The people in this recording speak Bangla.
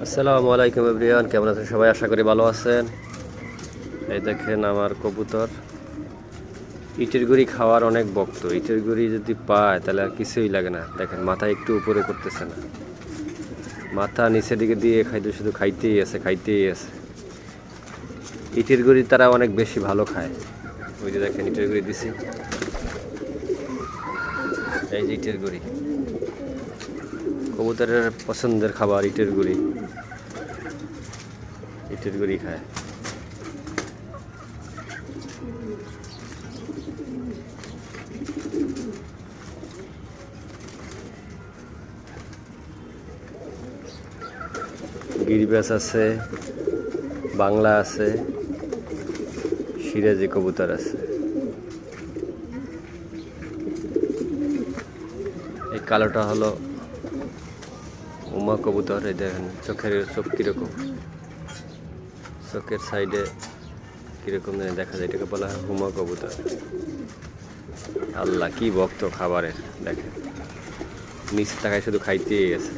আসসালামু আলাইকুম এভরিওয়ান, কেমন আছেন সবাই? আশা করি ভালো আছেন। এই দেখেন আমার কবুতর ইটের গুঁড়ি খাওয়ার অনেক ভক্ত। ইটের গুঁড়ি যদি পায় তাহলে আর কিছুই লাগে না। দেখেন মাথা একটু উপরে করতেছে না, মাথা নিচের দিকে দিয়ে খাইতে শুধু খাইতেই আছে। ইটের গুঁড়ি তারা অনেক বেশি ভালো খায়। ওই যে দেখেন ইটের গুঁড়ি দিছি, এই যে ইটের গুঁড়ি কবুতরের পছন্দের খাবার। ইটের গুঁড়ি খায়। গিরিবাজ আছে, বাংলা আছে, সিরাজি কবুতর আছে। এই কালোটা হলো উমা কবুতর। এই দেখেন চোখ কিরকম, চোখের সাইডে কিরকম দেখা যায়, এটাকে বলা হয় হুমা কবুতর। আল্লাহ কি ভক্ত খাবারের! দেখেন নিচে তাকায় শুধু খাইতেই আছে।